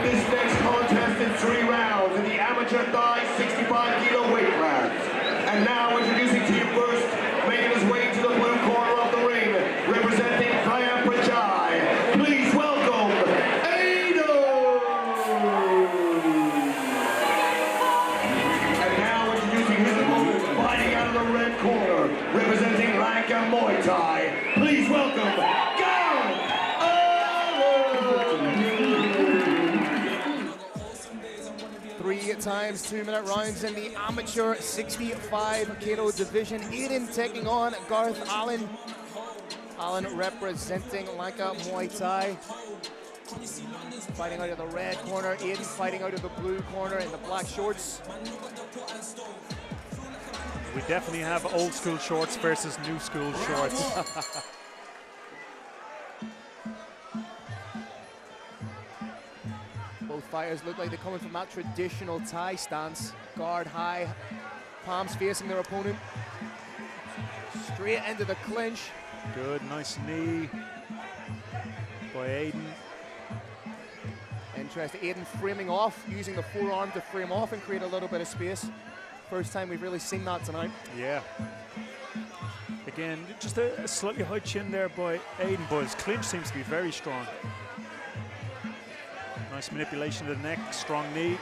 This next contest in 3 rounds in the amateur thigh 65 kilo weight class. And now introducing to you first, making his way to the blue corner of the ring, representing Phraya Pichai. Please welcome Aodhan! And now introducing his opponent, fighting out of the red corner, representing Langka Muay Thai. Please welcome Garth! 3 times 2-minute rounds in the amateur 65 kilo division. Aodhan taking on Garth. Alan representing Langka Muay Thai. Fighting out of the red corner. Aodhan fighting out of the blue corner in the black shorts. We definitely have old school shorts versus new school shorts. Both fighters look like they're coming from that traditional Thai stance. Guard high, palms facing their opponent. Straight into the clinch. Good, nice knee by Aodhan. Interesting, Aodhan framing off, using the forearm to frame off and create a little bit of space. First time we've really seen that tonight. Yeah. Again, just a slightly high chin there by Aodhan, but his clinch seems to be very strong. Nice manipulation of the neck, strong knee.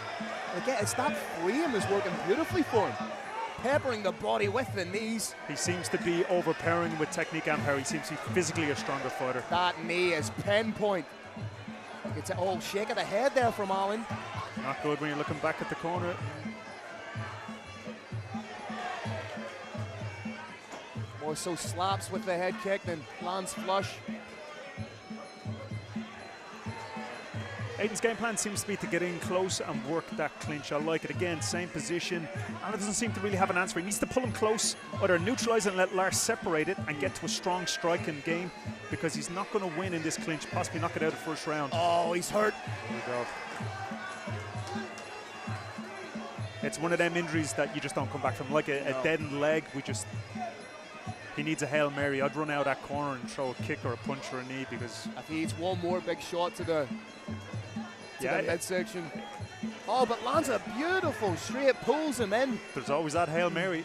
Again, it's that frame is working beautifully for him. Peppering the body with the knees. He seems to be overpowering with technique and power. He seems to be physically a stronger fighter. That knee is pinpoint. It's an old shake of the head there from Alan. Not good when you're looking back at the corner. More so slaps with the head kick than lands flush. Aodhan's game plan seems to be to get in close and work that clinch. I like it. Again, same position. Alan doesn't seem to really have an answer. He needs to pull him close, either neutralize it and let Lars separate it and get to a strong striking game, because he's not going to win in this clinch, possibly knock it out of the first round. Oh, he's hurt. There we go. It's one of them injuries that you just don't come back from, like a deadened leg. He needs a Hail Mary. I'd run out that corner and throw a kick or a punch or a knee, because if he needs one more big shot to the midsection. Oh, but lands a beautiful straight, pulls him in. There's always that Hail Mary.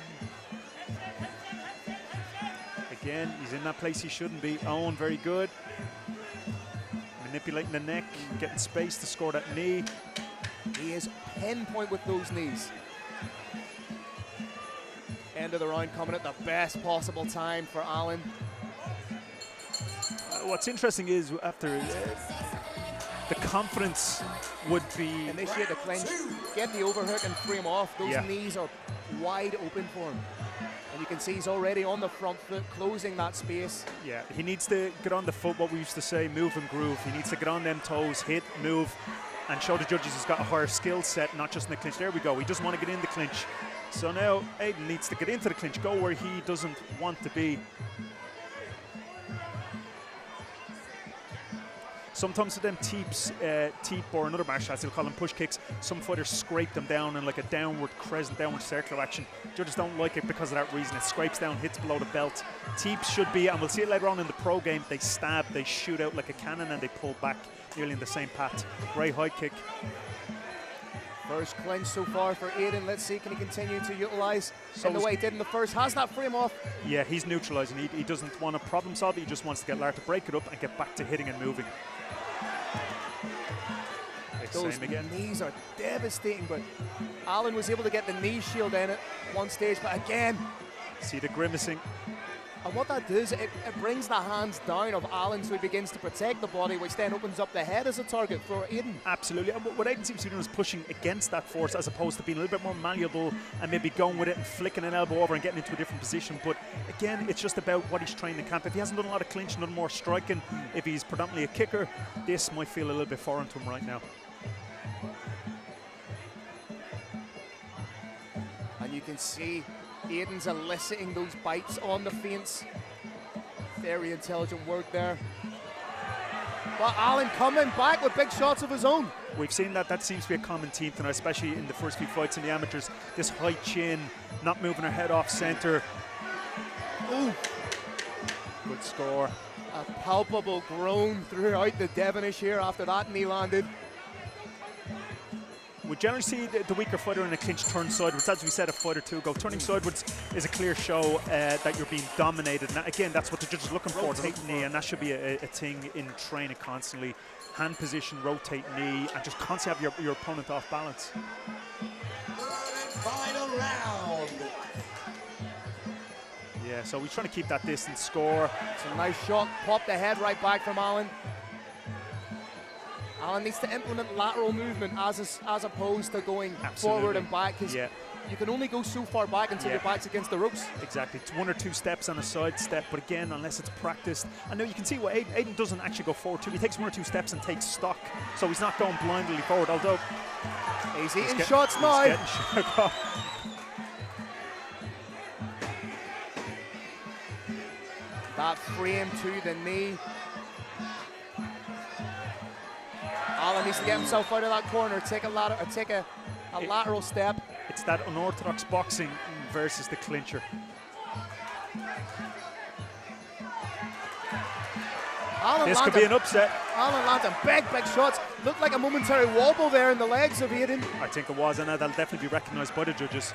Again, he's in that place he shouldn't be. Owen, very good. Manipulating the neck, getting space to score that knee. He is pinpoint with those knees. End of the round coming at the best possible time for Alan. What's interesting is after the confidence would be... Initiate the clinch, get the overhook and frame off. Those knees are wide open for him. And you can see he's already on the front foot, closing that space. Yeah, he needs to get on the foot, what we used to say, move and groove. He needs to get on them toes, hit, move, and show the judges he's got a higher skill set, not just in the clinch. There we go, he doesn't want to get in the clinch. So now Aodhan needs to get into the clinch, go where he doesn't want to be. Sometimes with them teep or another martial arts, they'll call them push kicks. Some fighters scrape them down in like a downward crescent, downward circular action. Judges don't like it because of that reason. It scrapes down, hits below the belt. Teeps should be, and we'll see it later on in the pro game, they stab, they shoot out like a cannon and they pull back nearly in the same path. Great high kick. First clinch so far for Aodhan. Let's see, can he continue to utilize in the way he did in the first? Has that frame off? Yeah, he's neutralizing. He doesn't want to problem solve it. He just wants to get Lar to break it up and get back to hitting and moving. Those knees are devastating, but Alan was able to get the knee shield in at one stage, but again. See the grimacing. And what that does, it brings the hands down of Alan, so he begins to protect the body, which then opens up the head as a target for Aodhan. Absolutely, and what Aodhan seems to be doing is pushing against that force, as opposed to being a little bit more malleable and maybe going with it and flicking an elbow over and getting into a different position. But again, it's just about what he's trying in camp. If he hasn't done a lot of clinching, done more striking, if he's predominantly a kicker, this might feel a little bit foreign to him right now. And you can see Aodhan's eliciting those bites on the feints. Very intelligent work there. But Alan coming back with big shots of his own. We've seen that seems to be a common theme tonight, especially in the first few fights in the amateurs. This high chin, not moving her head off center. Ooh. Good score. A palpable groan throughout the Devenish here after that knee landed. We generally see the weaker fighter in a clinch turn sideways. As we said a fight or two ago, turning sideways is a clear show that you're being dominated. And again, that's what the judge is looking for, take knee, and that should be a thing in training constantly. Hand position, rotate knee, and just constantly have your opponent off balance. Final round. Yeah, so we're trying to keep that distance, score. It's a nice shot, popped the head right back from Aodhan. Aodhan needs to implement lateral movement as opposed to going forward and back, because you can only go so far back until your back's against the ropes. Exactly, it's 1 or 2 steps on a side step, but again, unless it's practiced. I know you can see what Aodhan doesn't actually go forward too. He takes 1 or 2 steps and takes stock, so he's not going blindly forward, although he's eating shots now. That frame to the knee. Aodhan needs to get himself out of that corner, take a lateral step. It's that unorthodox boxing versus the clincher. This could be an upset. Aodhan landing big shots. Looked like a momentary wobble there in the legs of Aodhan. I think it was, and that'll definitely be recognised by the judges.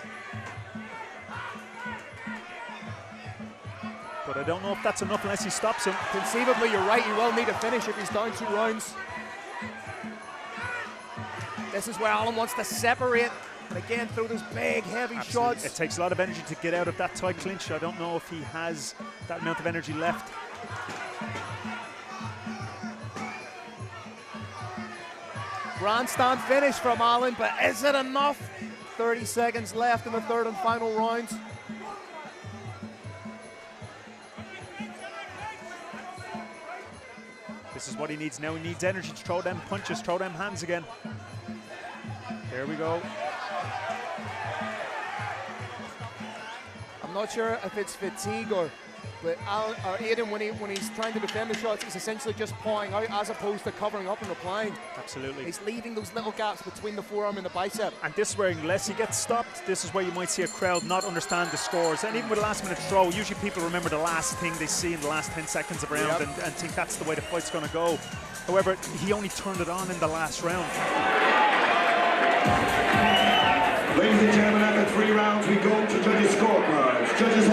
But I don't know if that's enough unless he stops him. Conceivably, you're right, he will need a finish if he's down 2 rounds. This is where Aodhan wants to separate, and again throw those big, heavy shots. It takes a lot of energy to get out of that tight clinch. I don't know if he has that amount of energy left. Grandstand finish from Aodhan, but is it enough? 30 seconds left in the 3rd and final round. This is what he needs now. He needs energy to throw them punches, throw them hands again. There we go. I'm not sure if it's fatigue but Aodhan, when he's trying to defend the shots, he's essentially just pawing out as opposed to covering up and replying. Absolutely. He's leaving those little gaps between the forearm and the bicep. And this is where, unless he gets stopped, this is where you might see a crowd not understand the scores. And even with a last-minute throw, usually people remember the last thing they see in the last 10 seconds of a round and think that's the way the fight's going to go. However, he only turned it on in the last round. Ladies and gentlemen, after 3 rounds, we go to judges' scorecards. Judges